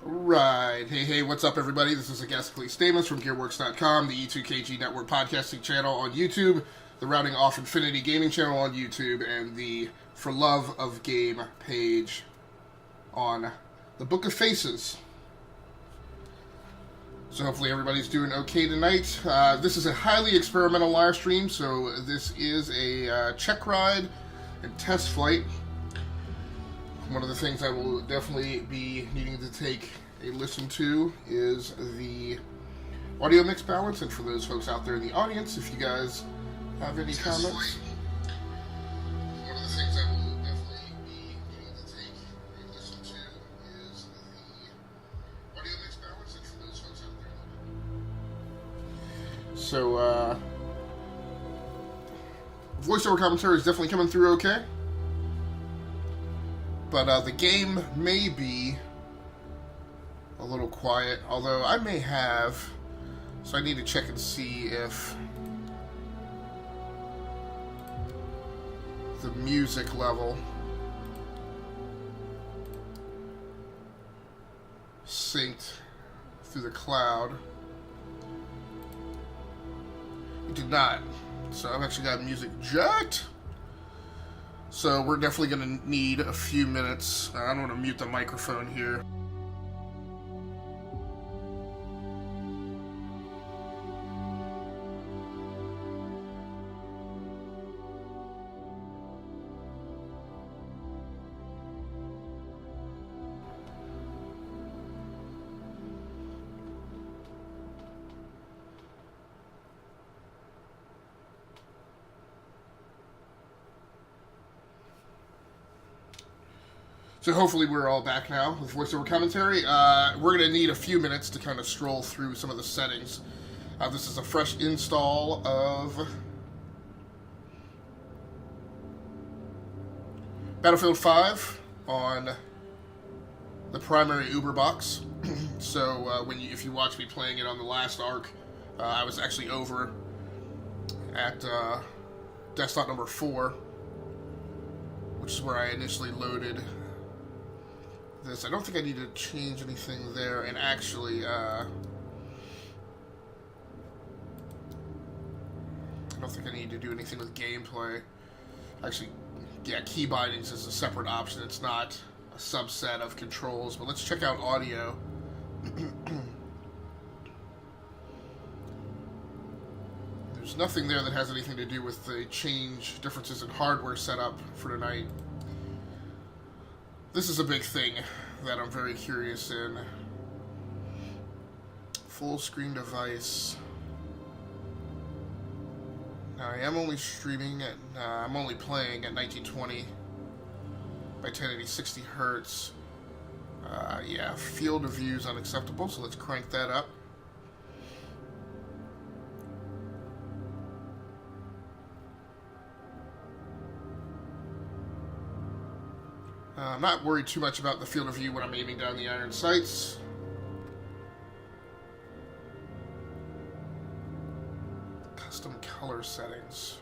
Right. Hey, what's up, everybody? This is Agasically Statements from Gearworks.com, the E2KG Network podcasting channel on YouTube, the Routing Off Infinity Gaming channel on YouTube, and the For Love of Game page on the Book of Faces. So hopefully everybody's doing okay tonight. This is a highly experimental live stream, so this is a check ride and test flight. One of the things I will definitely be needing to take a listen to is the audio mix balance. And for those folks out there in the audience, if you guys have any comments. One of the things I will definitely be needing to take a listen to is the audio mix balance. And for those folks out there. So, voiceover commentary is definitely coming through okay. But the game may be a little quiet, although I may have, so I need to check and see if the music level synced through the cloud. It did not, so I've actually got music jacked. So we're definitely going to need a few minutes. I don't want to mute the microphone here. So hopefully we're all back now with voiceover commentary. We're going to need a few minutes to kind of stroll through some of the settings. This is a fresh install of Battlefield 5 on the primary Uber box. So if you watch me playing it on the last arc, I was actually over at desktop number 4, which is where I initially loaded this. I don't think I need to change anything there, and actually, I don't think I need to do anything with gameplay. Actually, yeah, key bindings is a separate option. It's not a subset of controls, but let's check out audio. There's nothing there that has anything to do with the differences in hardware setup for tonight. This is a big thing that I'm very curious in. Full screen device. Now I am only streaming at, I'm only playing at 1920 by 1080 60 hertz. Yeah, field of view is unacceptable, so let's crank that up. I'm not worried too much about the field of view when I'm aiming down the iron sights. Custom color settings.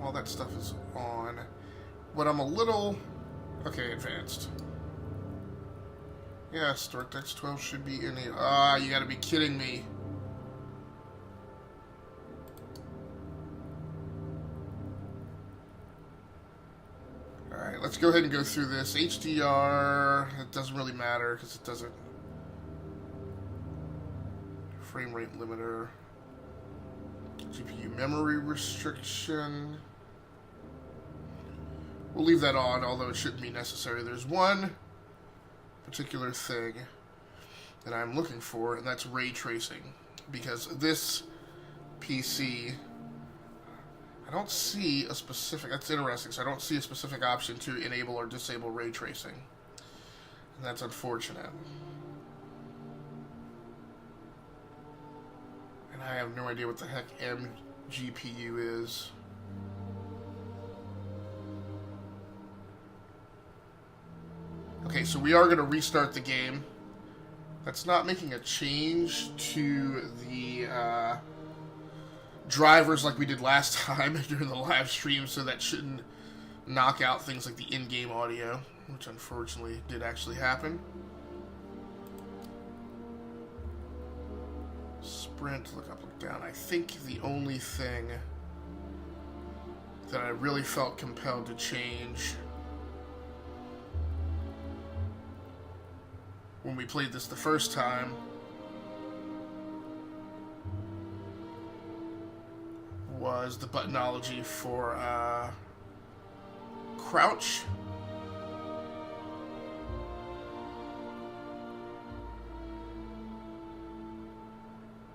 All that stuff is on. What I'm a little... Okay, advanced. Yes, DirectX 12 should be in here. Ah, you gotta be kidding me. Let's go ahead and go through this. HDR, it doesn't really matter because it doesn't. Frame rate limiter. GPU memory restriction. We'll leave that on, although it shouldn't be necessary. There's one particular thing that I'm looking for, and that's ray tracing. Because this PC... I don't see a specific, that's interesting, so I don't see a specific option to enable or disable ray tracing. And that's unfortunate. And I have no idea what the heck mGPU is. Okay, so we are going to restart the game. That's not making a change to the drivers like we did last time during the live stream, so that shouldn't knock out things like the in-game audio, which unfortunately did actually happen. sprint, look up, look down. I think the only thing that I really felt compelled to change when we played this the first time was the buttonology for crouch.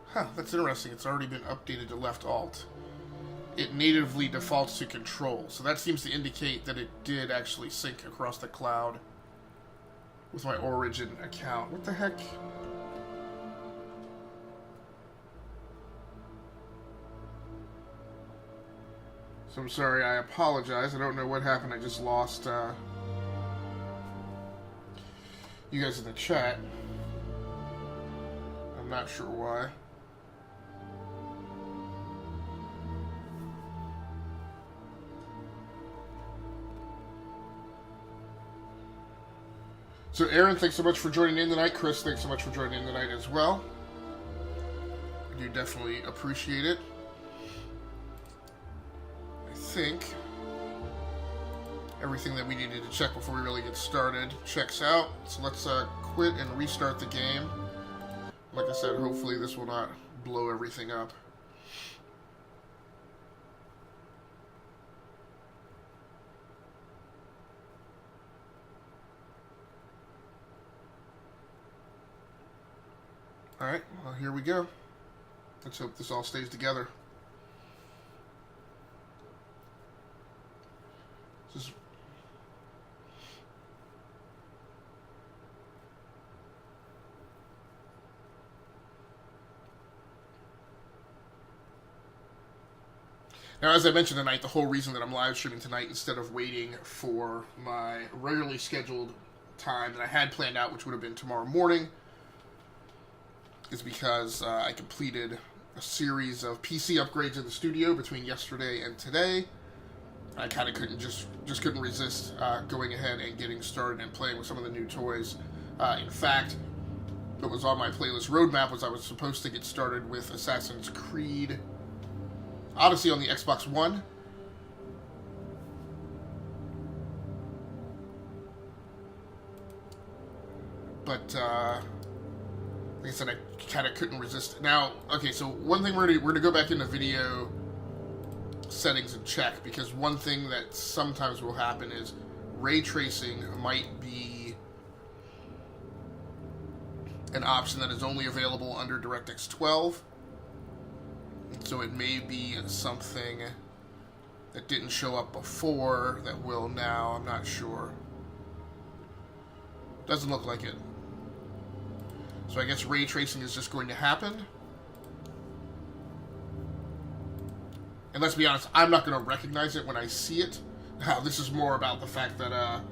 Huh, that's interesting. It's already been updated to left alt. It natively defaults to control, so that seems to indicate that it did actually sync across the cloud with my origin account. What the heck? So I'm sorry, I apologize. I don't know what happened. I just lost you guys in the chat. I'm not sure why. So Aaron, thanks so much for joining in tonight. Chris, thanks so much for joining in tonight as well. I do definitely appreciate it. I think everything that we needed to check before we really get started checks out. So let's quit and restart the game. Like I said, hopefully this will not blow everything up. Alright, well, here we go. Let's hope this all stays together. This is... Now, as I mentioned tonight, the whole reason that I'm live streaming tonight instead of waiting for my regularly scheduled time that I had planned out, which would have been tomorrow morning, is because I completed a series of PC upgrades in the studio between yesterday and today. I kind of just couldn't resist going ahead and getting started and playing with some of the new toys. In fact, what was on my playlist roadmap was I was supposed to get started with Assassin's Creed Odyssey on the Xbox One. But like I said, I kind of couldn't resist. Now, okay, so one thing we're gonna go back into video settings and check, because one thing that sometimes will happen is ray tracing might be an option that is only available under DirectX 12. So it may be something that didn't show up before that will now. I'm not sure. Doesn't look like it. So I guess ray tracing is just going to happen. And let's be honest, I'm not going to recognize it when I see it. Now, this is more about the fact that,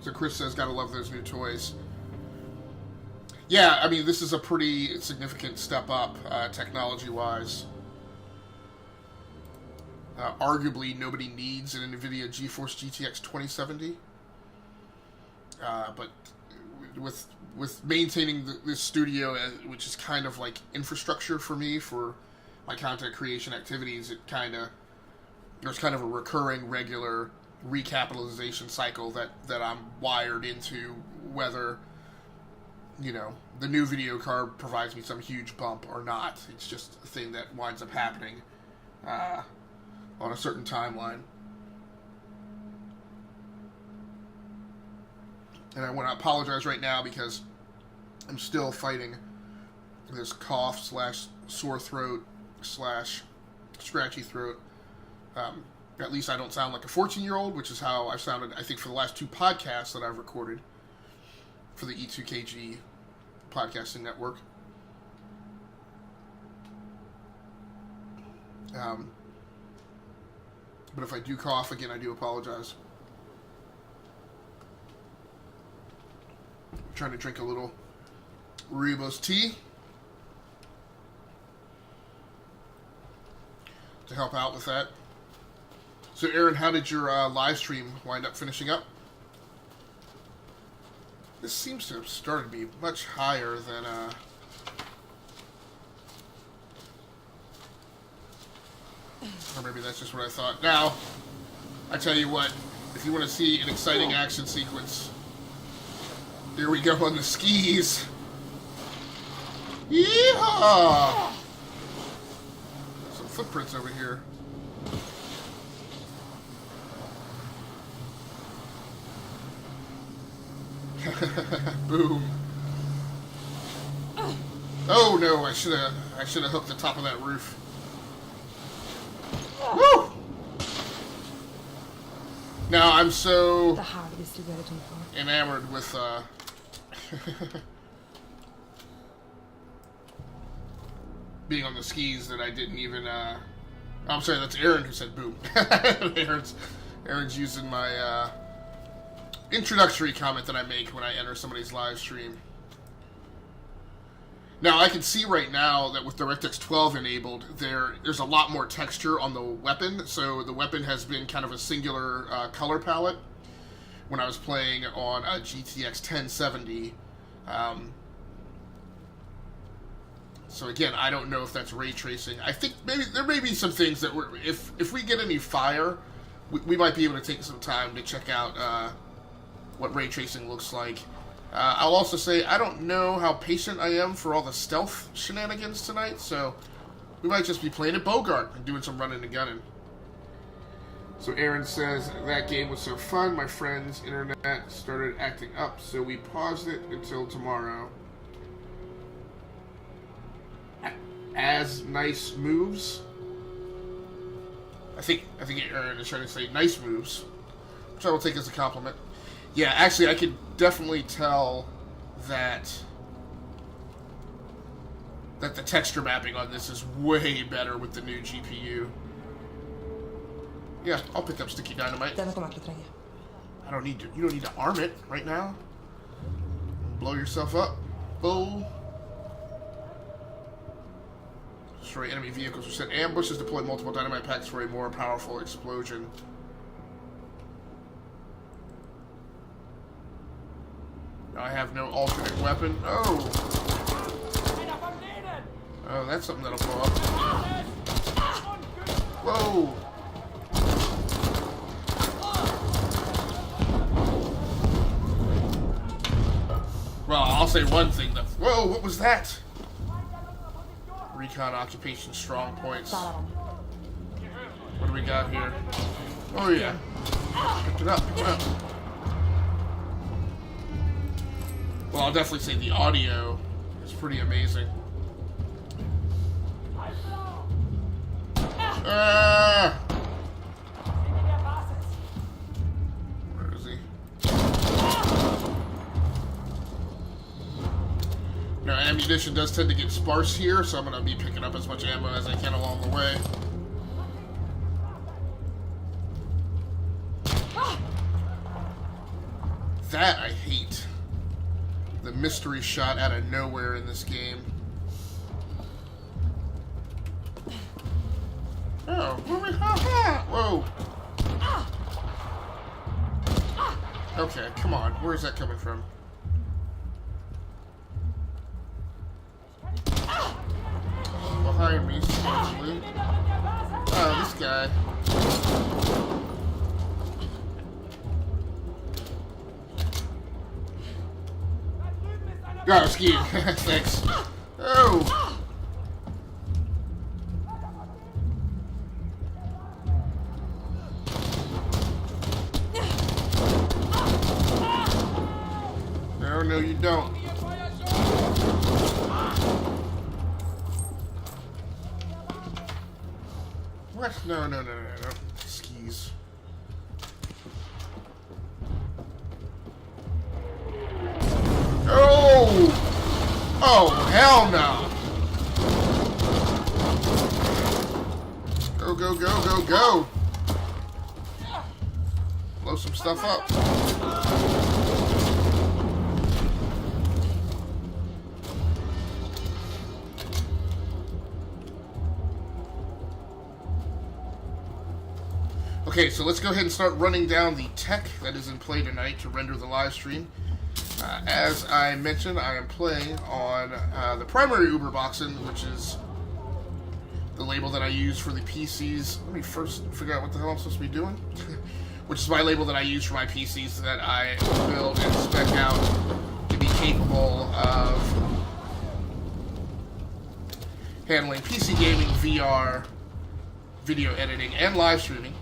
so Chris says, gotta love those new toys. Yeah, I mean, this is a pretty significant step up, technology-wise. Arguably, nobody needs an nVidia GeForce GTX 2070. But with maintaining this studio, which is kind of like infrastructure for me for my content creation activities, there's kind of a recurring, regular recapitalization cycle that I'm wired into, whether, you know, the new video card provides me some huge bump or not. It's just a thing that winds up happening on a certain timeline. And I want to apologize right now because I'm still fighting this cough / sore throat / scratchy throat. At least I don't sound like a 14-year-old, which is how I've sounded, I think, for the last 2 podcasts that I've recorded for the E2KG podcasting network. But if I do cough again, I do apologize. I'm trying to drink a little rooibos tea to help out with that. So, Aaron, how did your live stream wind up finishing up? This seems to have started to be much higher than Or maybe that's just what I thought. Now, I tell you what, if you want to see an exciting action sequence, here we go on the skis. Yeehaw! Some footprints over here. Boom. Oh no, I should have hooked the top of that roof. Woo! Now I'm so enamored with being on the skis that I didn't even I'm sorry, that's Aaron who said boom. Aaron's using my introductory comment that I make when I enter somebody's live stream. Now, I can see right now that with DirectX 12 enabled, there's a lot more texture on the weapon, so the weapon has been kind of a singular color palette when I was playing on a GTX 1070. So again, I don't know if that's ray tracing. I think maybe there may be some things that if we get any fire, we might be able to take some time to check out what ray tracing looks like. I'll also say I don't know how patient I am for all the stealth shenanigans tonight, so we might just be playing at Bogart and doing some running and gunning. So Aaron says, that game was so fun, my friend's internet started acting up, so we paused it until tomorrow. As nice moves? I think Aaron is trying to say nice moves, which I will take as a compliment. Yeah, actually, I could definitely tell that the texture mapping on this is way better with the new GPU. Yeah, I'll pick up sticky dynamite. I don't need to. You don't need to arm it right now. Blow yourself up. Boom. Destroy enemy vehicles. We set ambushes. Deploy multiple dynamite packs for a more powerful explosion. I have no alternate weapon. Oh! Oh, that's something that'll blow up. Whoa! Well, I'll say one thing. Whoa, what was that? Recon occupation strong points. What do we got here? Oh, yeah. Picked it up, picked it up. Well, I'll definitely say the audio is pretty amazing. Where is he? Now, ammunition does tend to get sparse here, so I'm going to be picking up as much ammo as I can along the way. That I hate. The mystery shot out of nowhere in this game. Oh, whoa. Okay, come on. Where's that coming from? Behind me, strangely. Oh, this guy. Oh, ski. Thanks. Oh. No, you don't. What? No. Skis. Oh! Oh, hell no! Go. Blow some stuff up. Okay, so let's go ahead and start running down the tech that is in play tonight to render the live stream. As I mentioned, I am playing on the primary Uberboxen, which is the label that I use for the PCs. Let me first figure out what the hell I'm supposed to be doing. Which is my label that I use for my PCs that I build and spec out to be capable of handling PC gaming, VR, video editing, and live streaming.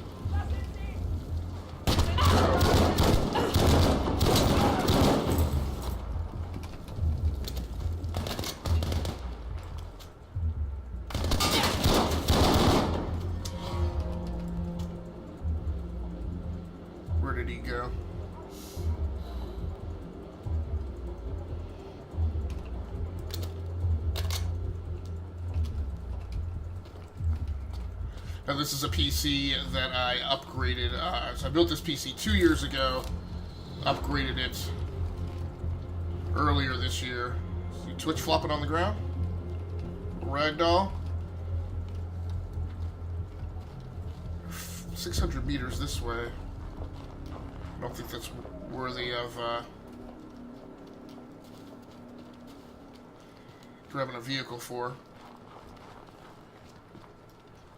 Where did he go? Now this is a PC that I upgraded. So I built this PC 2 years ago, upgraded it earlier this year. See Twitch flopping on the ground? Ragdoll. 600 meters this way. I don't think that's worthy of grabbing a vehicle for.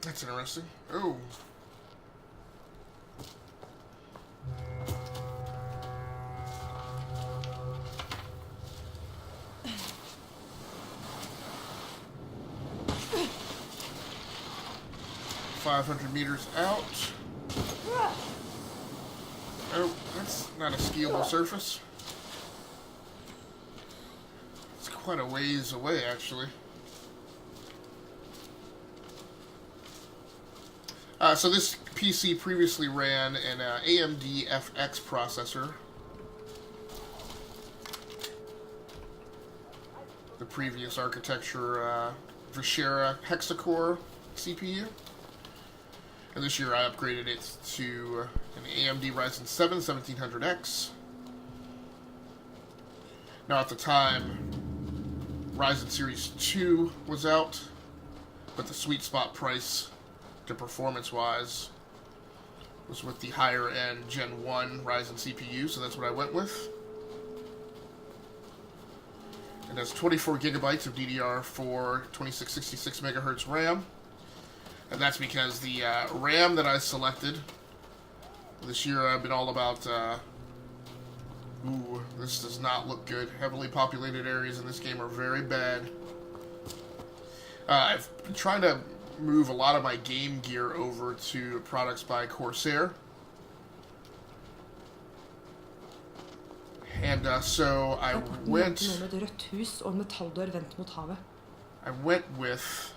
That's interesting. Oh. .500 meters out. Oh, that's not a skiable surface. It's quite a ways away, actually. So this PC previously ran an AMD FX processor. The previous architecture, Vishera hexacore CPU. And this year I upgraded it to an AMD Ryzen 7 1700X. Now at the time, Ryzen Series 2 was out, but the sweet spot price to performance-wise was with the higher-end Gen 1 Ryzen CPU, so that's what I went with. It has 24 gigabytes of DDR4 2666 megahertz RAM. And that's because the RAM that I selected this year, I've been all about, ooh, this does not look good. Heavily populated areas in this game are very bad. I've been trying to move a lot of my game gear over to products by Corsair. And so I went with...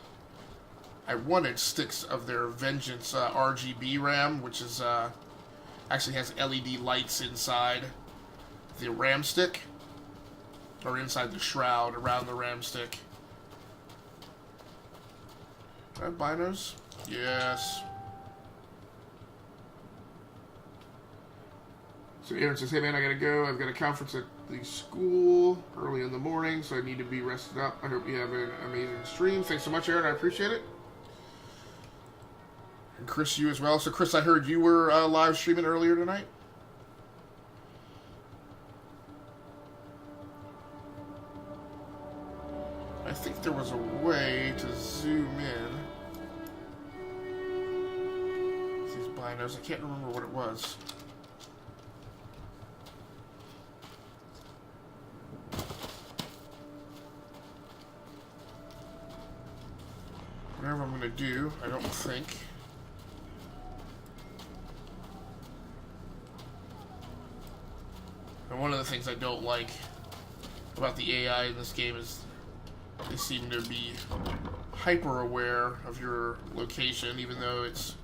I wanted sticks of their Vengeance RGB RAM, which is actually has LED lights inside the RAM stick, or inside the shroud around the RAM stick. Do I have binos? Yes. So Aaron says, hey man, I gotta go. I've got a conference at the school early in the morning, so I need to be rested up. I hope you have an amazing stream. Thanks so much, Aaron. I appreciate it. And Chris, you as well. So Chris, I heard you were live streaming earlier tonight? I think there was a way to zoom in. These binos, I can't remember what it was. Whatever I'm going to do, I don't think. And one of the things I don't like about the AI in this game is they seem to be hyper aware of your location, even though it's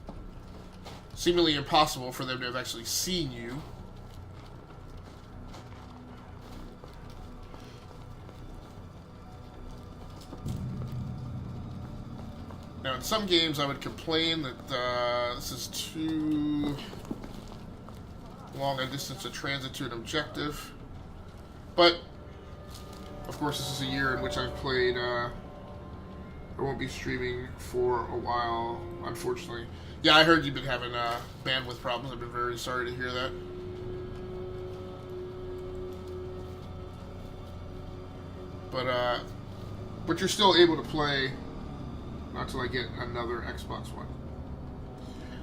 seemingly impossible for them to have actually seen you. Now, in some games, I would complain that this is too long a distance to transit to an objective. But, of course, this is a year in which I've played. I won't be streaming for a while, unfortunately. Yeah, I heard you've been having bandwidth problems. I've been very sorry to hear that. But you're still able to play Not till I get another Xbox One.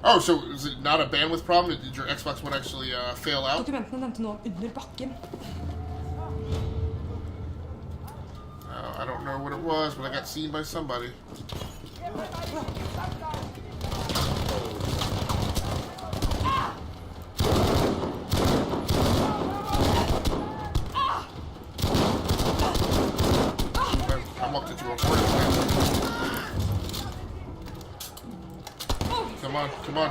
Oh, so is it not a bandwidth problem? Did your Xbox One actually fail out? Dokumentene nevnte noe under bakken. I don't know what it was, but I got seen by somebody. I walked into a hornet. Come on, come on.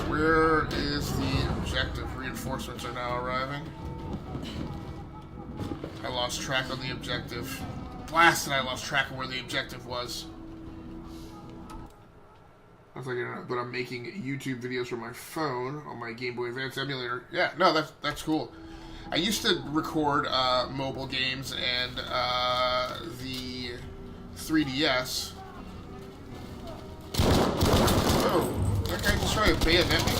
Where is the objective? Reinforcements are now arriving. I lost track of the objective. Blasted, I lost track of where the objective was. I was like, but I'm making YouTube videos from my phone on my Game Boy Advance emulator. Yeah, no, that's cool. I used to record mobile games and the 3DS. Oh, that guy just tried to bayonet me?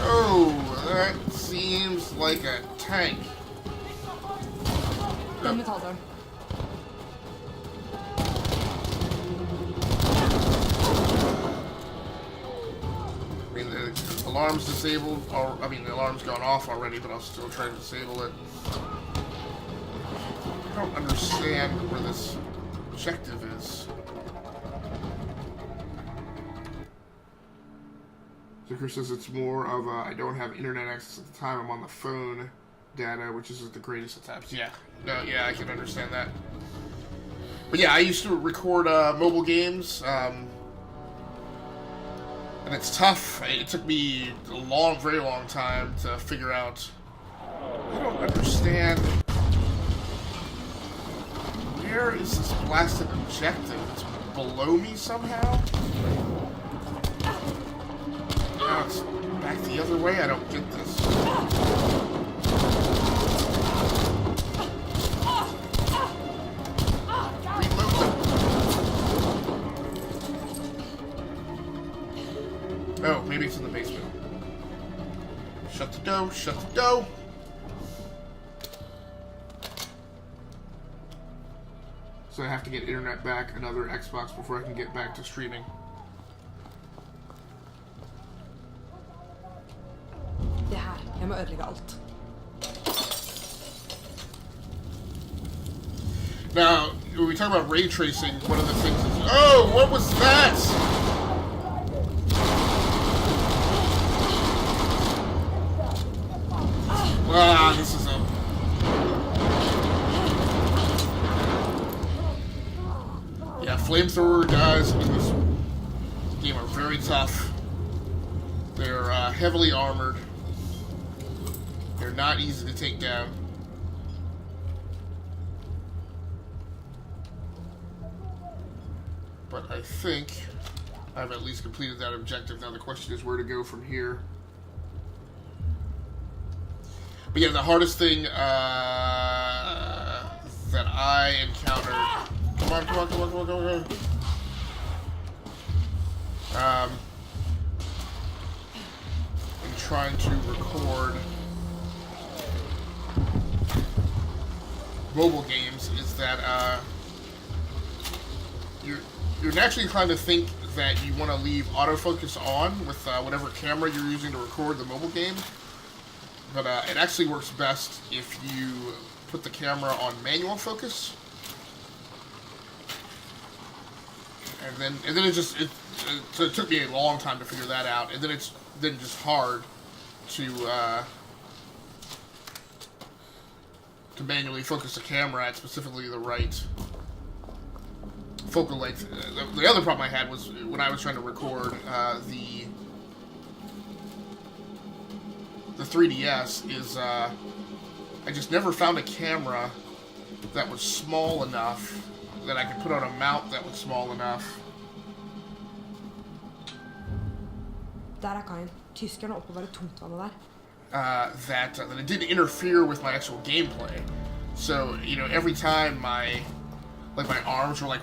Oh, that seems like a tank. Den metalldøren. I mean, the alarm's disabled. Or, I mean, the alarm's gone off already, but I'll still try to disable it. I don't understand where this objective is. Zucker says it's more of a, I don't have internet access at the time, I'm on the phone data, which isn't the greatest of times. Yeah, no, yeah, I can understand that. But yeah, I used to record mobile games, and it's tough. It took me a long, very long time to figure out. I don't understand. Where is this blasted objective? It's below me somehow? Now it's back the other way? I don't get this. Reload them. Oh, maybe it's in the basement. Shut the door, shut the door. So I have to get internet back, another Xbox, before I can get back to streaming. Det her. Jeg må ødelegge alt. Now, when we talk about ray tracing, one of the things is... Oh, what was that? Ah, this is a... Yeah, flamethrower guys in this game are very tough. They're heavily armored. They're not easy to take down. But I think I've at least completed that objective. Now the question is where to go from here. But yeah, the hardest thing that I encountered... Come on, come on, come on, come on, come on, come on. In trying to record mobile games is that you're naturally inclined to think that you want to leave autofocus on with whatever camera you're using to record the mobile game. But it actually works best if you put the camera on manual focus. And then so it took me a long time to figure that out. And then it's just hard to manually focus the camera at specifically the right focal length. The other problem I had was when I was trying to record the 3DS is I just never found a camera that was small enough that I could put on a mount that was small enough. Der kaien. Tyskerne oppbevarer tungtvannet der. That it didn't interfere with my actual gameplay. So, you know, every time my arms were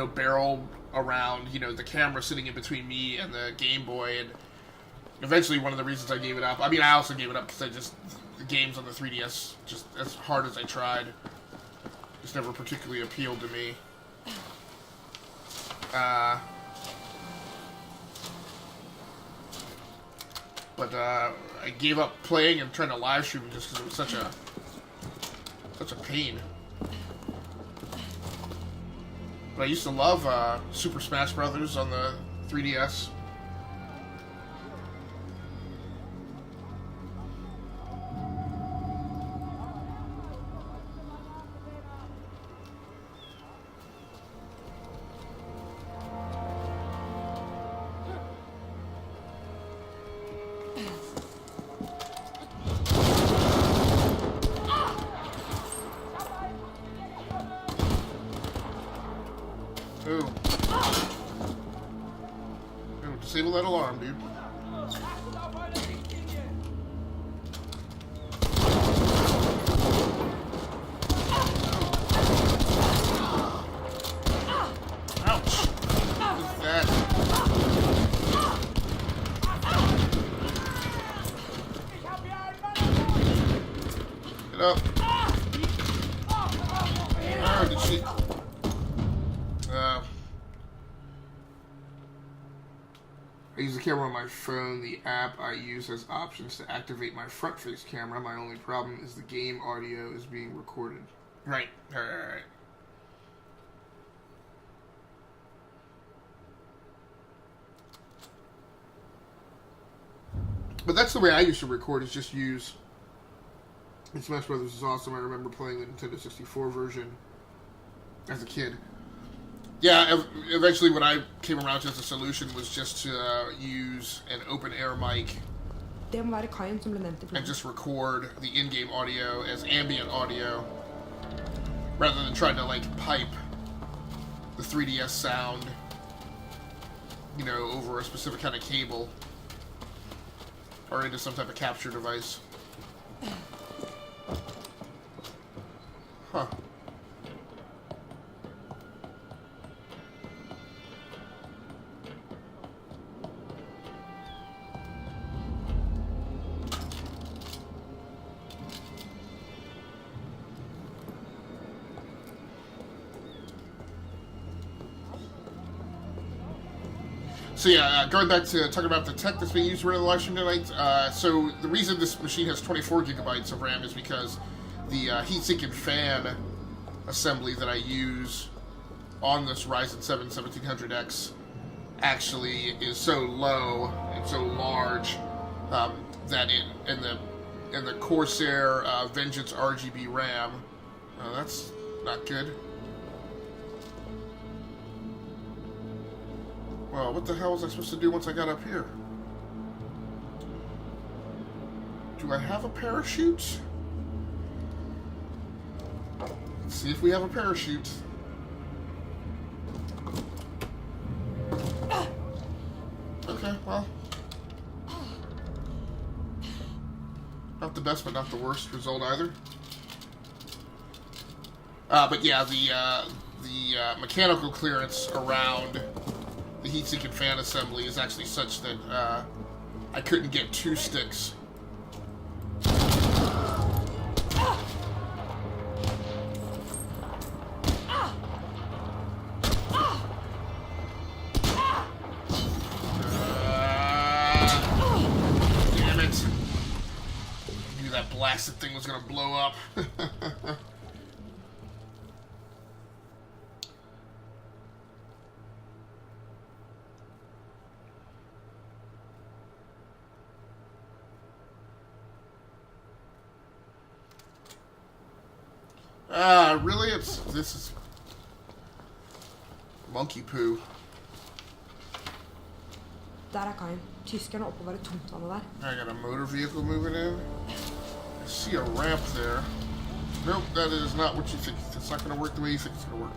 barrel around, you know, the camera sitting in between me and the Game Boy, and eventually one of the reasons I gave it up, I mean, I also gave it up because the games on the 3DS, just as hard as I tried, just never particularly appealed to me. But I gave up playing and trying to live stream just because it was such a pain. But I used to love Super Smash Brothers on the 3DS. Ooh. Ooh, disable that alarm, dude. Ouch. What is that? Get up. Oh, did she... I use the camera on my phone. The app I use has options to activate my front-face camera. My only problem is the game audio is being recorded. Right. Alright. But that's the way I used to record, is just use... And Smash Brothers is awesome. I remember playing the Nintendo 64 version as a kid. Yeah, eventually what I came around to as a solution was just to use an open-air mic Det må være kaien som ble nevnt I and planen. just record the in-game audio as ambient audio rather than trying to, like, pipe the 3DS sound, you know, over a specific kind of cable or into some type of capture device. Huh. So yeah, going back to talking about the tech that's being used around the live stream tonight. So the reason this machine has 24 gigabytes of RAM is because the heatsink and fan assembly that I use on this Ryzen 7 1700X actually is so low and so large that it in the Corsair Vengeance RGB RAM, that's not good. Well, what the hell was I supposed to do once I got up here? Do I have a parachute? Let's see if we have a parachute. Okay, well. Not the best, but not the worst result either. But yeah, the mechanical clearance around the heatsink and fan assembly is actually such that I couldn't get two sticks. Damn it. I knew that blasted thing was gonna blow up. Really? This is monkey poo. Der kaien. Tyskerne oppover I tungtvannet der. I got a motor vehicle moving in. I see a ramp there. Nope, that is not what you think. It's not going to work the way you think it's going to work.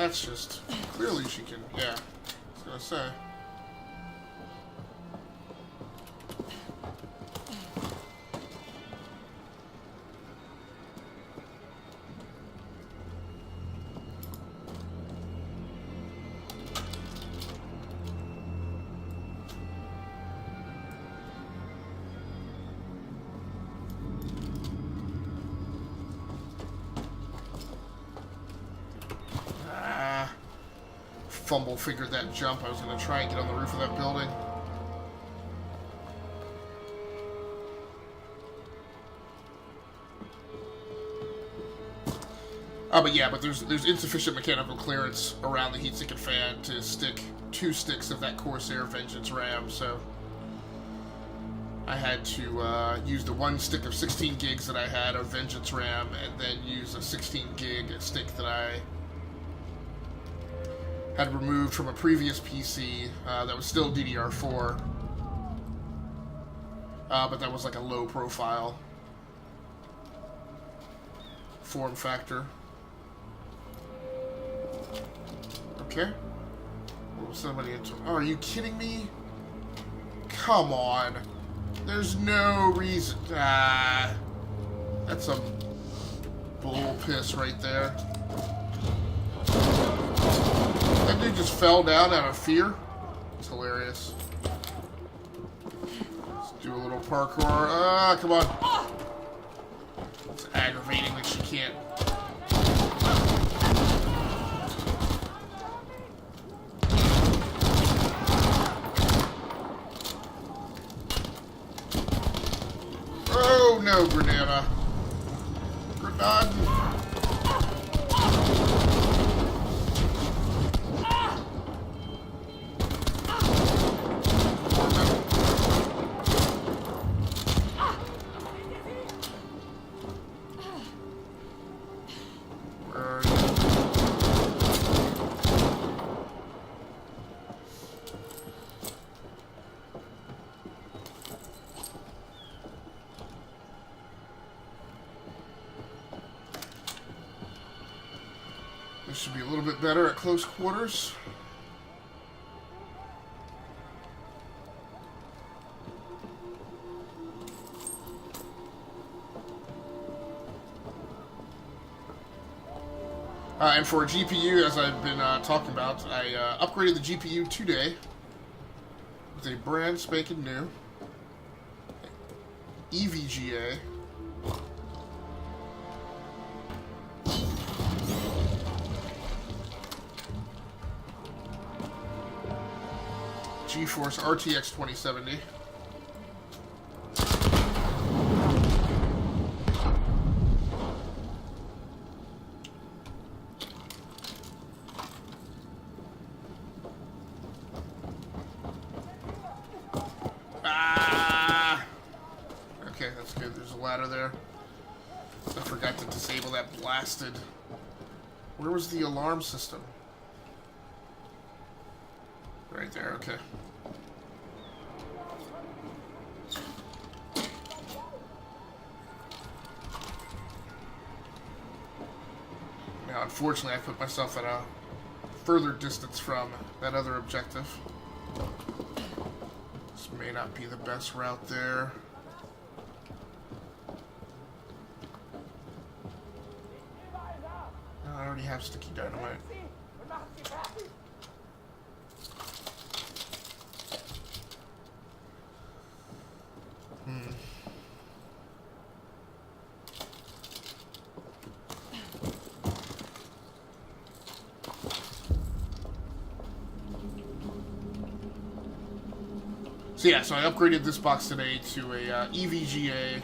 that's just... Clearly she can... Yeah. I was gonna say. Fumble figured that jump. I was going to try and get on the roof of that building. But yeah, but there's insufficient mechanical clearance around the heat-seeking fan to stick 2 sticks of that Corsair Vengeance RAM, so I had to use the 1 stick of 16 gigs that I had of Vengeance RAM, and then use a 16 gig stick that I had removed from a previous PC that was still DDR4, but that was like a low profile form factor. Okay. What was somebody into? Oh, are you kidding me? Come on. There's no reason. That's some bull piss right there. That dude just fell down out of fear. It's hilarious. Let's do a little parkour. Ah, come on. It's aggravating that she can't. Oh no, Grenada. Grenade. This should be a little bit better at close quarters. And for a GPU, as I've been talking about, I upgraded the GPU today with a brand spanking new EVGA. GeForce RTX 2070. Okay, that's good. There's a ladder there. I forgot to disable that blasted. Where was the alarm system? Right there, okay. Now, unfortunately, I put myself at a further distance from that other objective. This may not be the best route there. No, I already have sticky dynamite. So yeah, so I upgraded this box today to a EVGA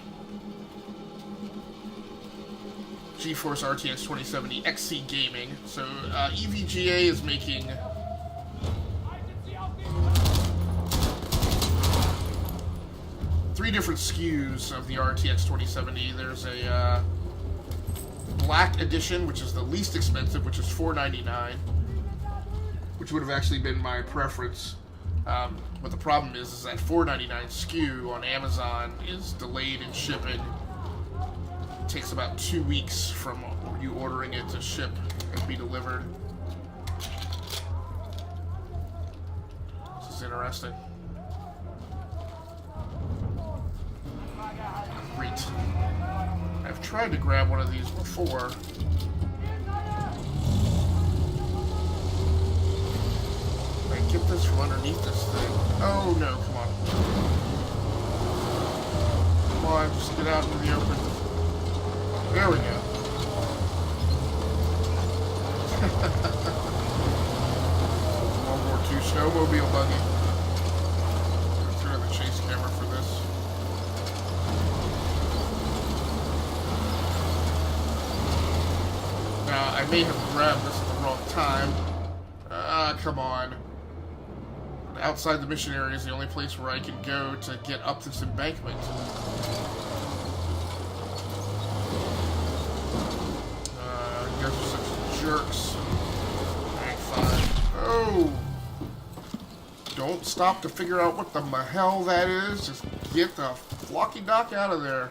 GeForce RTX 2070 XC Gaming. So EVGA is making three different SKUs of the RTX 2070. There's a black edition, which is the least expensive, which is $499, which would have actually been my preference. But the problem is that $499 SKU on Amazon is delayed in shipping. It takes about 2 weeks from you ordering it to ship and be delivered. interesting. Great. I've tried to grab one of these before. I get this from underneath this thing. Oh no, come on. Come on, just get out into the open. There we go. World War II snowmobile buggy. Let's turn on the chase camera for this. Now, I may have grabbed this at the wrong time. Come on. Outside the mission area is the only place where I can go to get up this embankment. You guys are such jerks. Alright, fine. Oh! Don't stop to figure out what the hell that is. Just get the flocky dock out of there.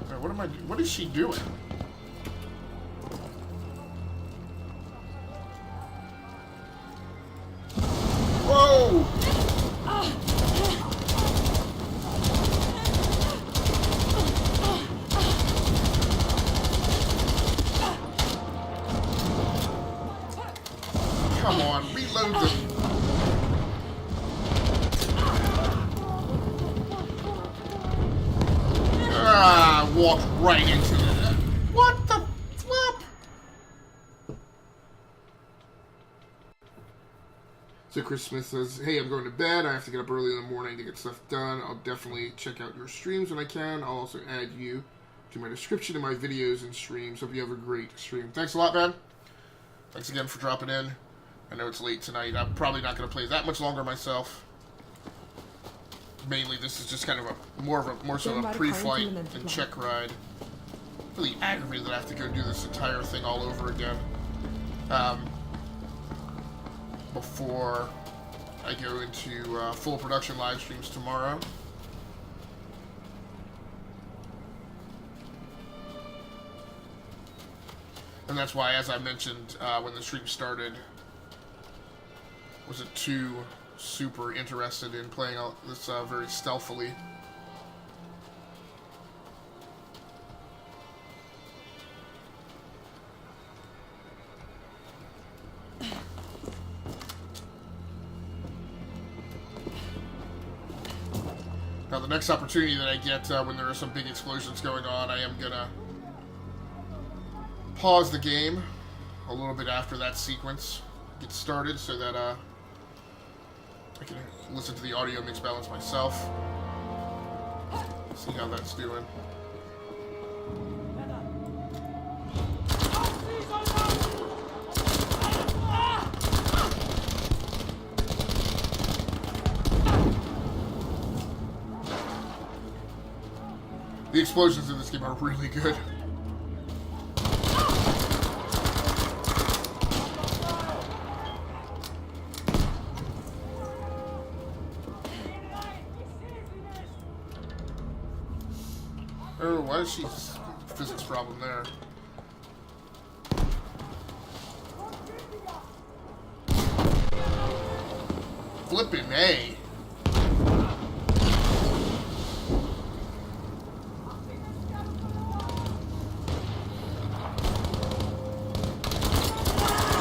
Right, what am I doing? What is she doing? Whoa! Come on, reload the... Walked right into it. What the flip? So Chris Smith says, hey, I'm going to bed. I have to get up early in the morning to get stuff done. I'll definitely check out your streams when I can. I'll also add you to my description of my videos and streams. Hope you have a great stream. Thanks a lot, man. Thanks again for dropping in. I know it's late tonight. I'm probably not going to play that much longer myself. Mainly, this is just kind of a more so a pre-flight and check ride. Really aggravated that I have to go do this entire thing all over again before I go into full production live streams tomorrow. And that's why, as I mentioned when the stream started, wasn't too super interested in playing this very stealthily. Now the next opportunity that I get when there are some big explosions going on, I am gonna pause the game a little bit after that sequence gets started so that I can listen to the audio mix balance myself. See how that's doing. The explosions in this game are really good. Oh, why is she physics problem there? Flippin' A.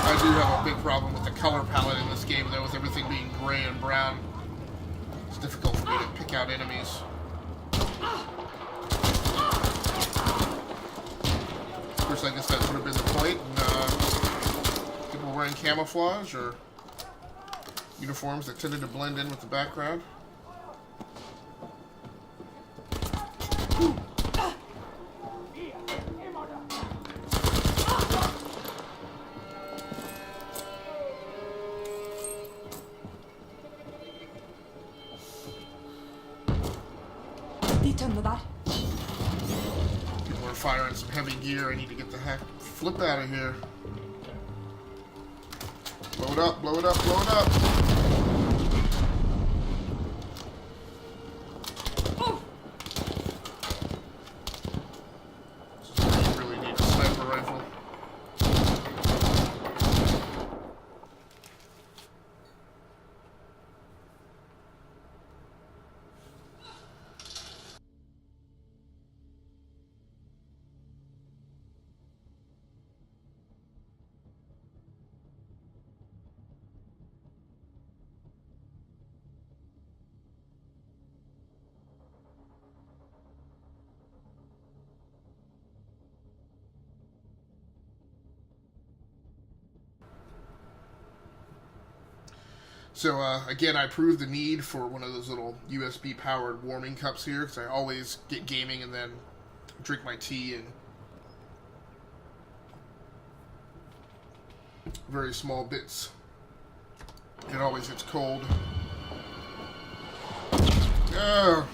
I do have a big problem with the color palette in this game, though, with everything being gray and brown. It's difficult for me to pick out enemies. Of course, I guess that would have been the point. People wearing camouflage or uniforms that tended to blend in with the background. People are firing some heavy gear. I need to get the heck flip out of here. Blow it up, blow it up, blow it up. I really need a sniper rifle. So, again, I proved the need for one of those little USB-powered warming cups here, because I always get gaming and then drink my tea in very small bits. It always gets cold. Oh.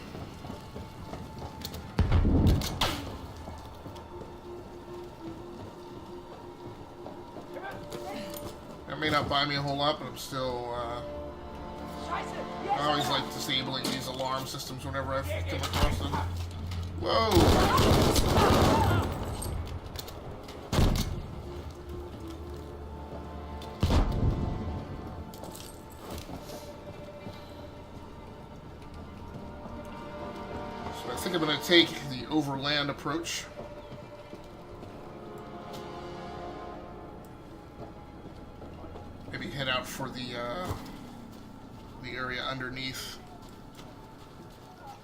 That may not buy me a whole lot, but I'm still, I always like disabling these alarm systems whenever I come across them. Whoa! So I think I'm going to take the overland approach. Maybe head out for the area underneath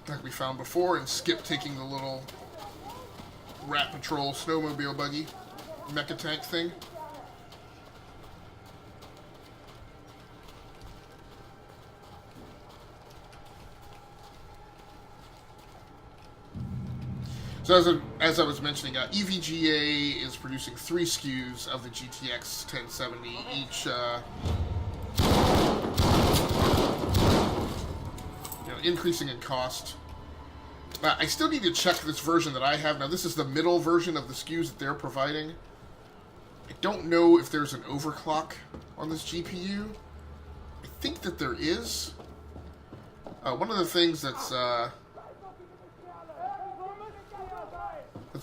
like we found before and skip taking the little Rat Patrol snowmobile buggy mecha tank thing. So as I was mentioning, EVGA is producing 3 SKUs of the GTX 1070, each increasing in cost. I still need to check this version that I have. Now, this is the middle version of the SKUs that they're providing. I don't know if there's an overclock on this GPU. I think that there is. One of the things that's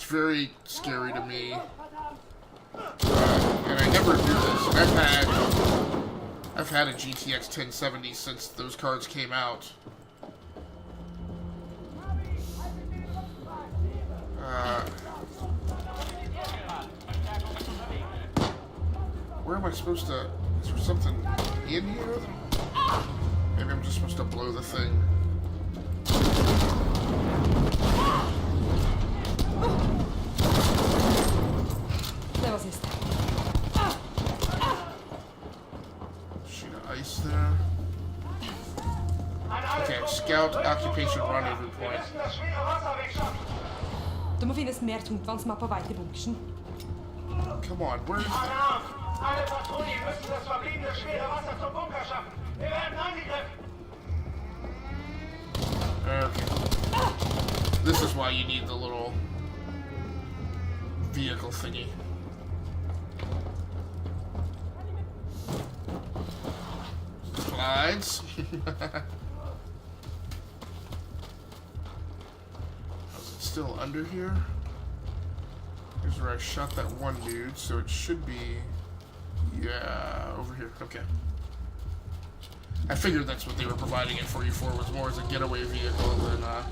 very scary to me, and I never knew this, and I've had a GTX 1070 since those cards came out. Where am I supposed to... Is there something in here? Maybe I'm just supposed to blow the thing. Sheet of ice there. Okay, scout occupation rendezvous point. Det må finnes mer tungtvann som på vei til bunkersen. Come on, where is that? Alle Patrouillen müssen das verbliebene schwere Wasser zum Bunker schaffen. Wir werden angegriffen. Okay. This is why you need the little vehicle thingy. Slides. Is it still under here? Here's where I shot that one dude, so it should be... Yeah, over here. Okay. I figured that's what they were providing it for you for, was more as a getaway vehicle than, I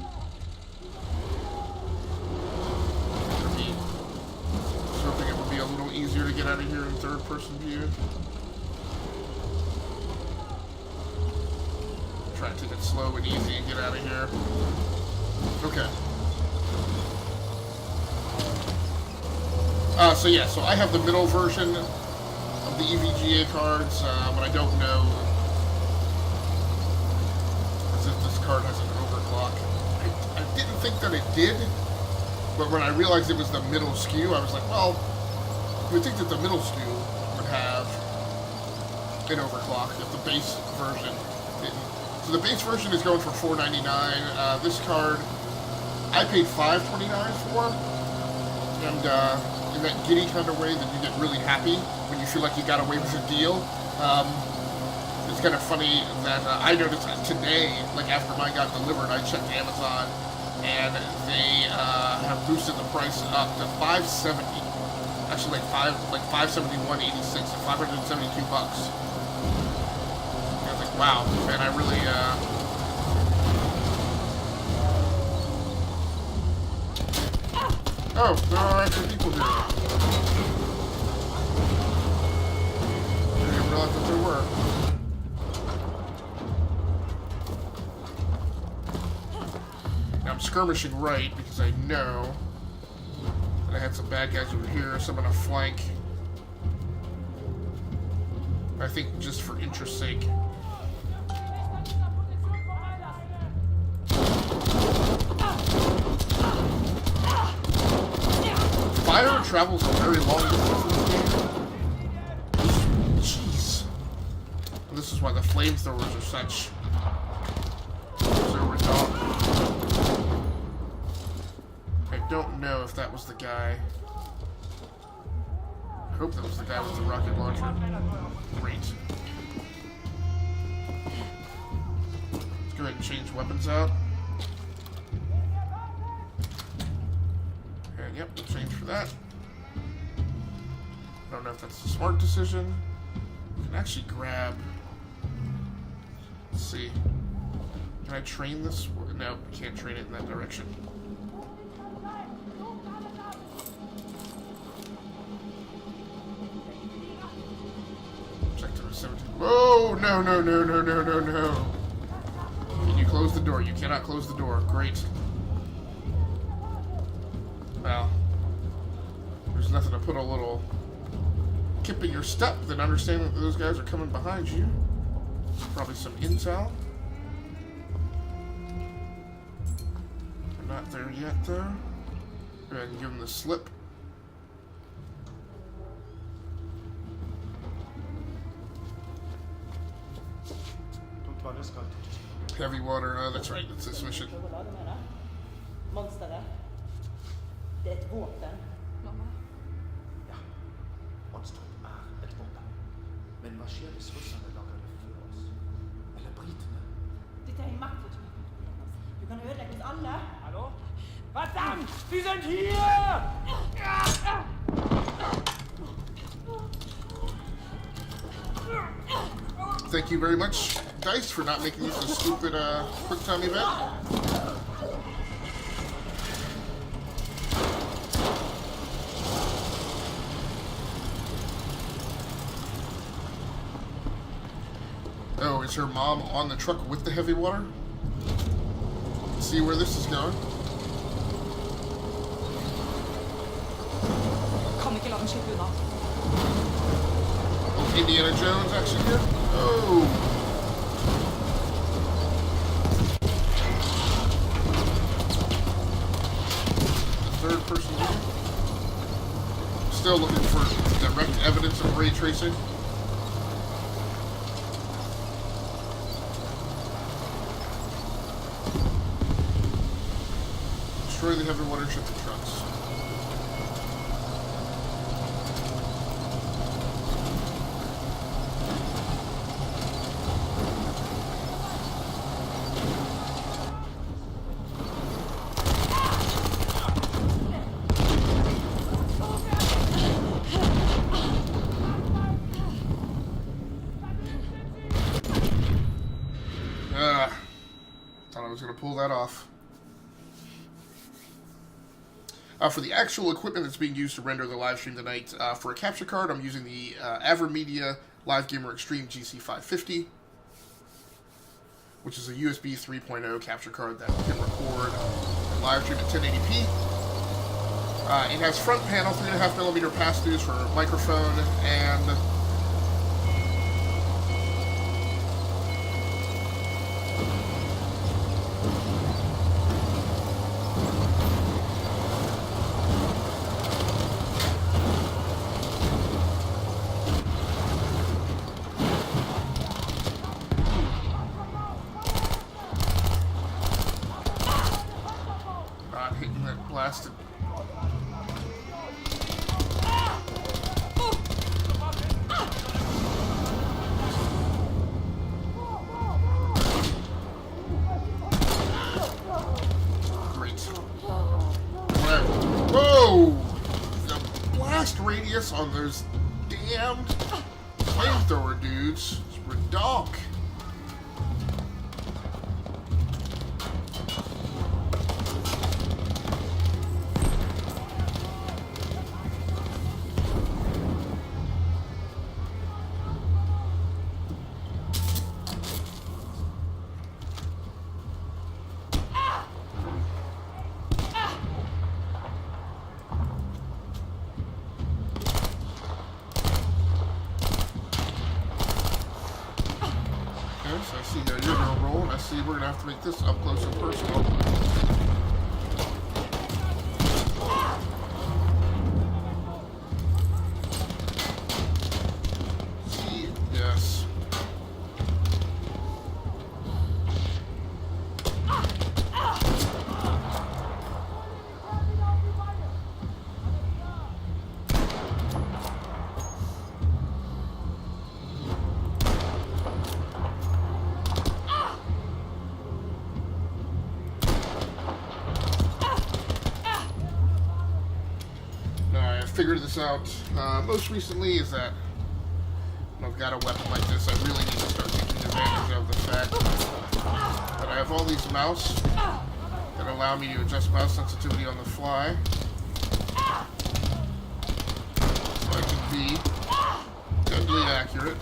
was hoping it would be a little easier to get out of here in third-person view. Try to take it slow and easy and get out of here. Okay. So yeah, so I have the middle version of the EVGA cards. What I don't know is if this card has an overclock. I didn't think that it did, but when I realized it was the middle SKU, I was like, well, you would think that the middle SKU would have an overclock if the base version didn't. So the base version is going for $499. This card, I paid $529 for, and in that giddy kind of way that you get really happy when you feel like you got away with a deal. It's kind of funny that I noticed today, like after mine got delivered, I checked Amazon, and they have boosted the price up to $570. Actually, like $571.86, so $572. And I was like, wow, man, I really. Oh, there are actually people here. I didn't realize that there were. Now I'm skirmishing right because I know that I had some bad guys over here, some on a flank. I think just for interest's sake, travels a very long distance in this game. Jeez. And this is why the flamethrowers are such... Silver dog. I don't know if that was the guy. I hope that was the guy with the rocket launcher. Great. Let's go ahead and change weapons out. And yep, we'll change for that. I don't know if that's a smart decision. We can actually grab... Let's see. Can I train this? No, we can't train it in that direction. Objective 17. Whoa! No, no, no, no, no, no, no. Can you close the door? You cannot close the door. Great. Well, there's nothing to put a little kip in your step than understanding that those guys are coming behind you. Probably some intel. Not there yet, though. Go ahead and give him the slip. Heavy water, that's right, that's this mission. Monsteret. Det är ett vapen. Ja, monstret är ett vapen. Men vad sker hvis russarna lagar det för oss? Eller britterna? Det är en maktutveckling. Du kan ödelägga oss alla. Hallo? Verdammt! Sie sind hier! Thank you very much, Dice, for not making this a stupid quick time event. Oh, is her mom on the truck with the heavy water? Let's see where this is going. Kan ikke la den slippe unna. Oh, Indiana Jones action here. Oh. The third person here. Still looking for direct evidence of ray tracing. Destroy the heavy water shipping trucks. Thought I was going to pull that off. For the actual equipment that's being used to render the live stream tonight, for a capture card, I'm using the nVidia Live Gamer Extreme GC550, which is a USB 3.0 capture card that can record and live stream at 1080p. It has front panel 3.5mm pass-throughs for microphone and hitting that blasted. Great. Whoa! The blast radius on those damned flamethrower dudes is redonk. So I see you're gonna roll, and I see we're gonna have to make this up close and personal. figured this out most recently is that when I've got a weapon like this, I really need to start taking advantage of the fact that I have all these mouse that allow me to adjust mouse sensitivity on the fly. So I can be deadly accurate.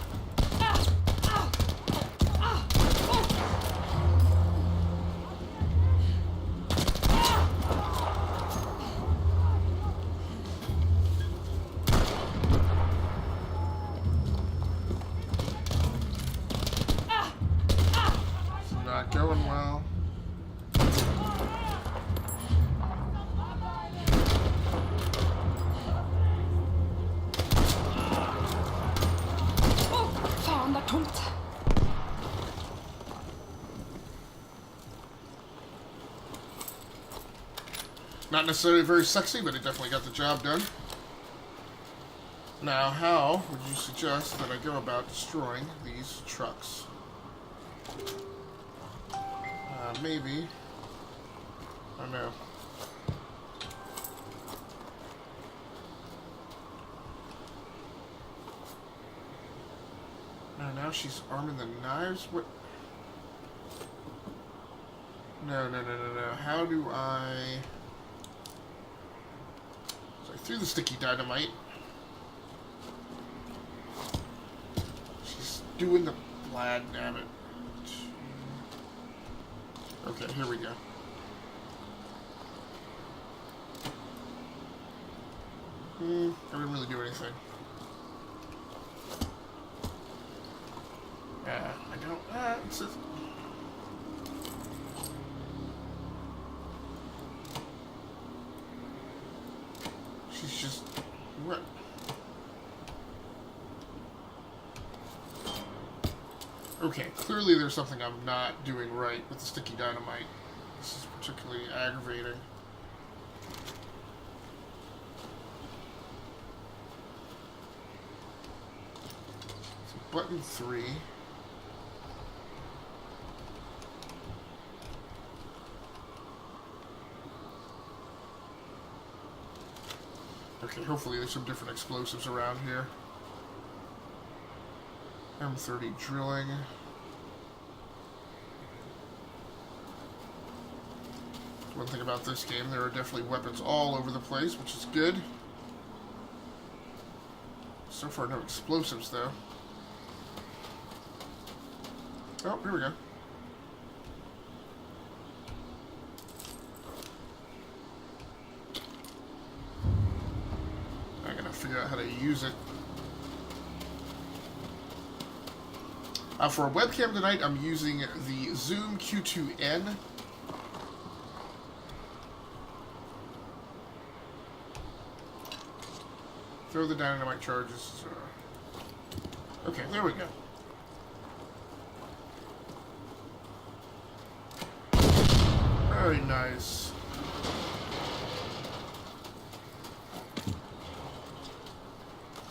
Going well. Faen, det er tomt. Not necessarily very sexy, but it definitely got the job done. Now, how would you suggest that I go about destroying these trucks? Maybe. I don't know. Now she's arming the knives? What? No. How do I... So I threw the sticky dynamite. She's doing the blad, damn it. Okay, here we go. I didn't really do anything. I don't... it's just... She's just... What? Okay, clearly there's something I'm not doing right with the sticky dynamite. This is particularly aggravating. So button 3. Okay, hopefully there's some different explosives around here. M30 drilling. One thing about this game, there are definitely weapons all over the place, which is good. So far, no explosives, though. Oh, here we go. I gotta figure out how to use it. For a webcam tonight, I'm using the Zoom Q2N. Throw the dynamite charges. Okay, there we go. Very nice.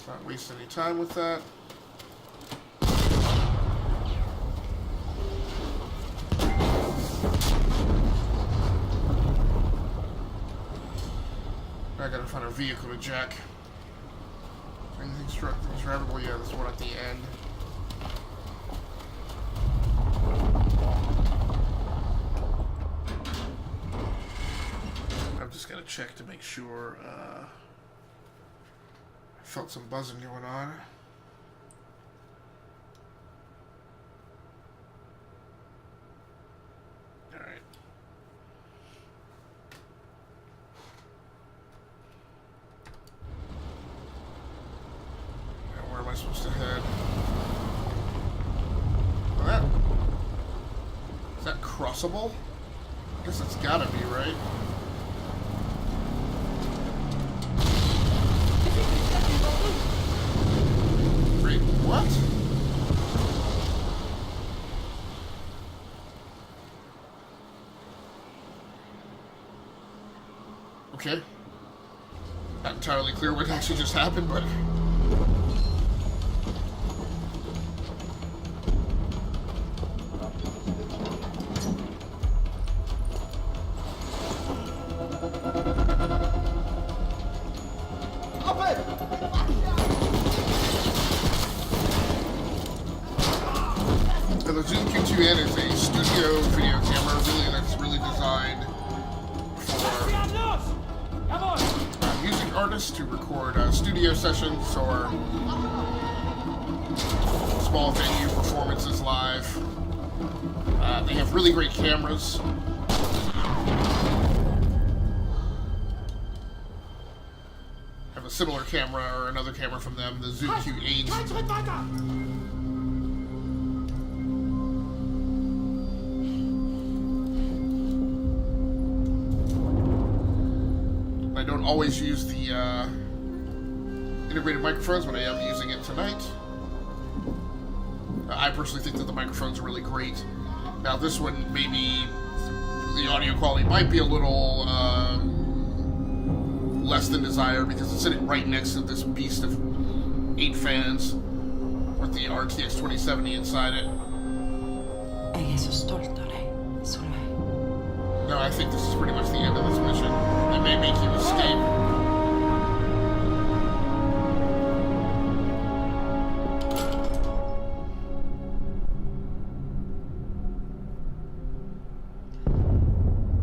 Not waste any time with that. I gotta find a vehicle to jack. Anything's drivable? Yeah, there's one at the end. I'm just gonna check to make sure. I felt some buzzing going on. Alright. Now, where am I supposed to head? Well, is that crossable? I guess it's gotta be, right? Wait, what? Okay. Not entirely clear what actually just happened, but... Hoppe! artists to record studio sessions or small venue performances live. They have really great cameras. I have a similar camera or another camera from them, the Zoom Q8. Kein Schritt weiter! I don't always use the integrated microphones, but I am using it tonight. I personally think that the microphones are really great. Now this one, maybe the audio quality might be a little less than desired because it's sitting right next to this beast of 8 fans with the RTX 2070 inside it. Jeg så stolt av deg, Solveig. No, I think this is pretty much the end of this mission. They may make you escape.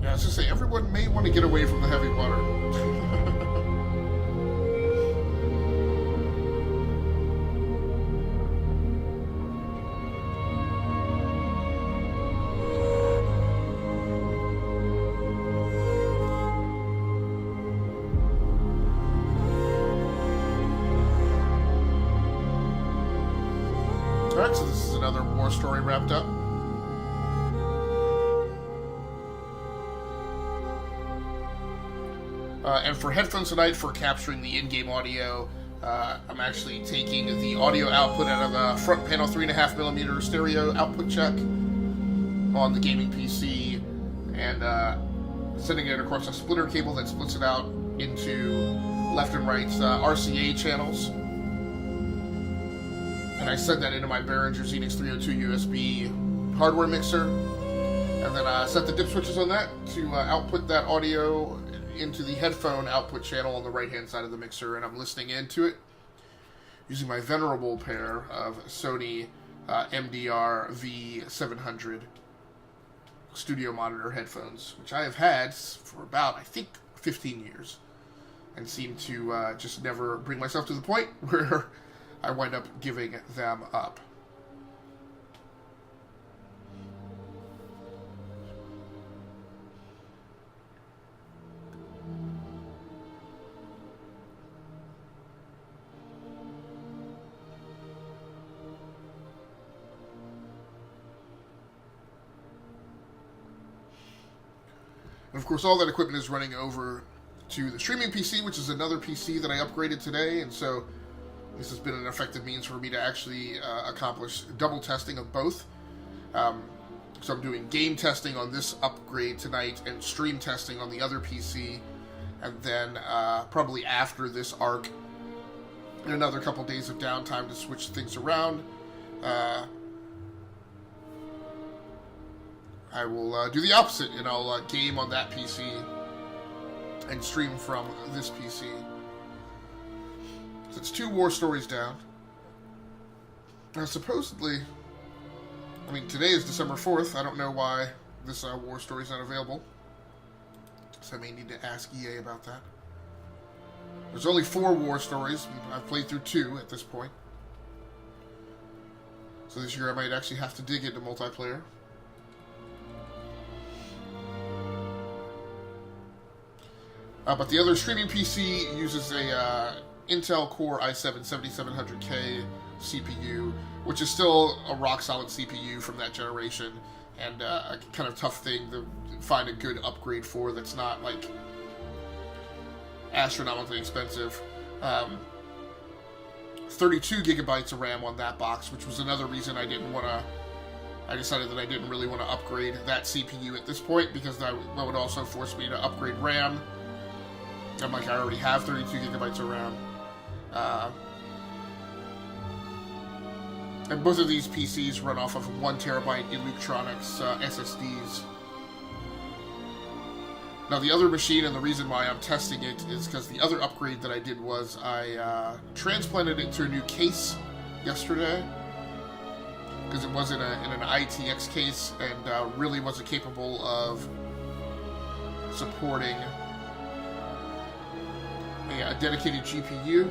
Yeah, I was just say everyone may want to get away from the heavy water. Alright, so this is another war story wrapped up. And for headphones tonight, for capturing the in-game audio, I'm actually taking the audio output out of the front panel 3.5mm stereo output jack on the gaming PC and sending it across a splitter cable that splits it out into left and right RCA channels. And I send that into my Behringer Xenix 302 USB hardware mixer, and then I set the dip switches on that to output that audio into the headphone output channel on the right-hand side of the mixer, and I'm listening into it using my venerable pair of Sony MDR V700 studio monitor headphones, which I have had for about, I think, 15 years, and seem to just never bring myself to the point where I wind up giving them up. And of course, all that equipment is running over to the streaming PC, which is another PC that I upgraded today, and so this has been an effective means for me to actually accomplish double testing of both. So I'm doing game testing on this upgrade tonight and stream testing on the other PC. And then probably after this arc, in another couple days of downtime to switch things around, I will do the opposite, and I'll game on that PC and stream from this PC. So it's 2 war stories down. Supposedly, I mean, today is December 4th. I don't know why this war story is not available. So I may need to ask EA about that. There's only 4 war stories. I've played through 2 at this point. So this year I might actually have to dig into multiplayer. But the other streaming PC uses a Intel Core i7-7700K CPU, which is still a rock-solid CPU from that generation, and a kind of tough thing to find a good upgrade for that's not, like, astronomically expensive. 32 gigabytes of RAM on that box, which was another reason I decided that I didn't really want to upgrade that CPU at this point, because that would also force me to upgrade RAM. I'm like, I already have 32 gigabytes of RAM. And both of these PCs run off of 1 terabyte Electronics SSDs. Now the other machine, and the reason why I'm testing it, is because the other upgrade that I did was I transplanted it to a new case yesterday, because it was in an ITX case and really wasn't capable of supporting a dedicated GPU,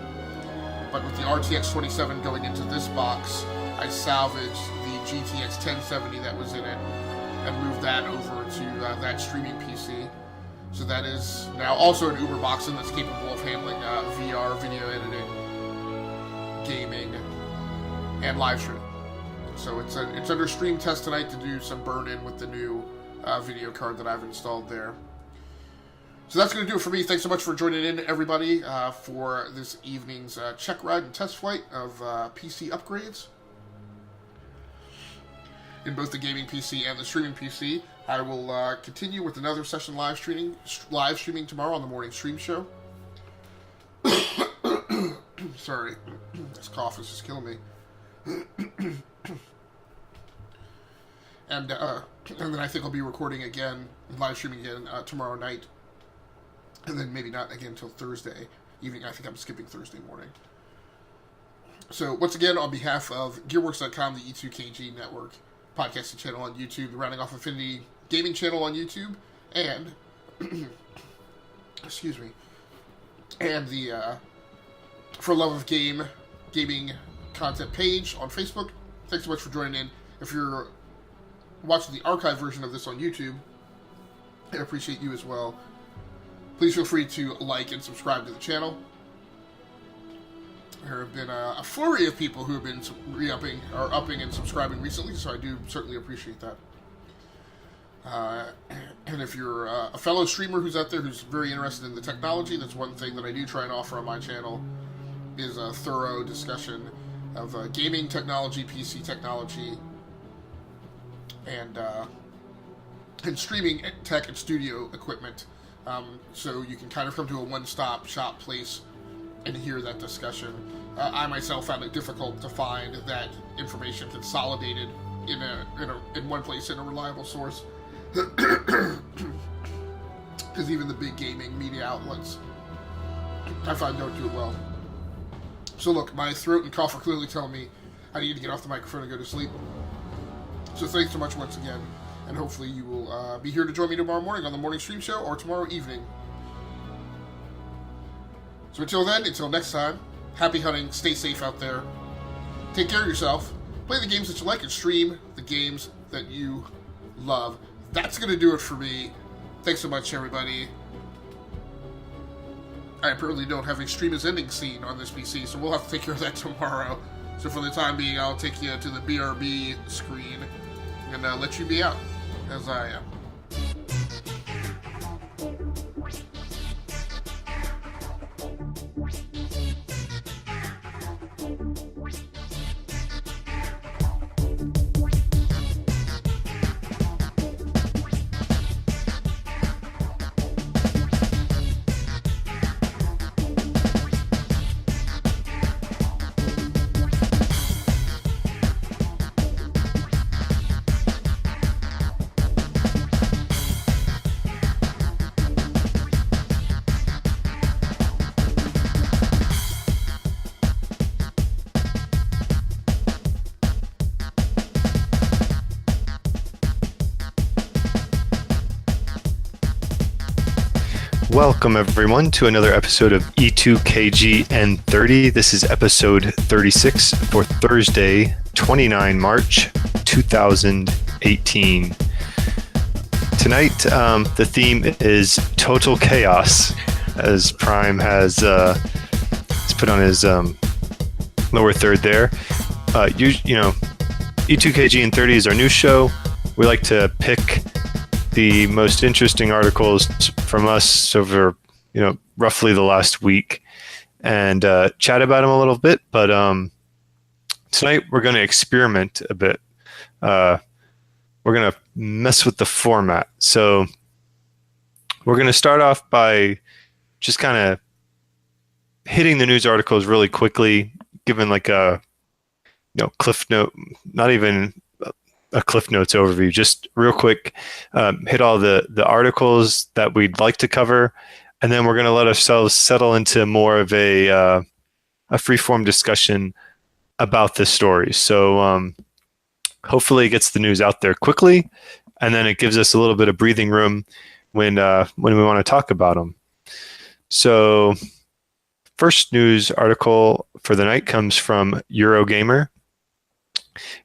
but with the RTX 27 going into this box, I salvaged the GTX 1070 that was in it and moved that over to that streaming PC. So that is now also an Uber box that's capable of handling VR, video editing, gaming, and live streaming. So it's under stream test tonight to do some burn-in with the new video card that I've installed there. So that's going to do it for me. Thanks so much for joining in, everybody, for this evening's check ride and test flight of PC upgrades. In both the gaming PC and the streaming PC, I will continue with another session live streaming tomorrow on the morning stream show. Sorry, this cough is just killing me. And then I think I'll be recording again, live streaming again tomorrow night. And then maybe not again until Thursday evening. I think I'm skipping Thursday morning. So once again, on behalf of Gearworks.com, the E2KG Network podcasting channel on YouTube, the Rounding Off Affinity gaming channel on YouTube, and excuse me, and the For Love of gaming content page on Facebook. Thanks so much for joining in. If you're watching the archive version of this on YouTube, I appreciate you as well. Please feel free to like and subscribe to the channel. There have been a flurry of people who have been upping and subscribing recently, so I do certainly appreciate that. And if you're a fellow streamer who's out there who's very interested in the technology, that's one thing that I do try and offer on my channel, is a thorough discussion of gaming technology, PC technology, and streaming tech and studio equipment. So you can kind of come to a one-stop shop place and hear that discussion. I myself found it difficult to find that information consolidated in one place in a reliable source, because even the big gaming media outlets I find don't do it well. So look, my throat and cough are clearly telling me I need to get off the microphone and go to sleep. So thanks so much once again. And hopefully you will be here to join me tomorrow morning on the morning stream show or tomorrow evening. So until then, until next time, happy hunting, stay safe out there, take care of yourself, play the games that you like, and stream the games that you love. That's going to do it for me. Thanks so much, everybody. I apparently don't have a stream is ending scene on this PC, so we'll have to take care of that tomorrow. So for the time being, I'll take you to the BRB screen and let you be out, as I am. Welcome, everyone, to another episode of E2KGN30. This is episode 36 for Thursday, 29 March 2018. Tonight, the theme is Total Chaos, as Prime has put on his lower third there. E2KGN30 is our new show. We like to pick the most interesting articles from us over, roughly the last week, and chat about them a little bit. But tonight we're going to experiment a bit. We're going to mess with the format. So we're going to start off by just kind of hitting the news articles really quickly, giving like a cliff note, not even a Cliff Notes overview, just real quick, hit all the articles that we'd like to cover, and then we're going to let ourselves settle into more of a free-form discussion about this story. So hopefully it gets the news out there quickly, and then it gives us a little bit of breathing room when we want to talk about them. So first news article for the night comes from Eurogamer,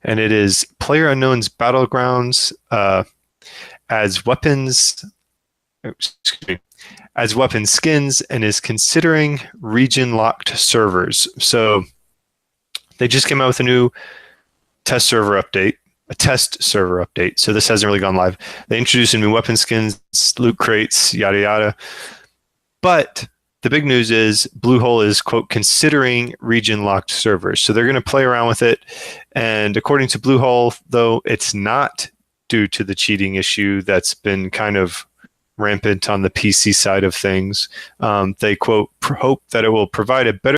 and it is PlayerUnknown's Battlegrounds as weapons skins and is considering region-locked servers. So they just came out with a new test server update. So this hasn't really gone live. They introduced a new weapon skins, loot crates, yada yada. But the big news is Bluehole is, quote, considering region-locked servers. So they're going to play around with it. And according to Bluehole, though, it's not due to the cheating issue that's been kind of rampant on the PC side of things. They, quote, hope that it will provide a better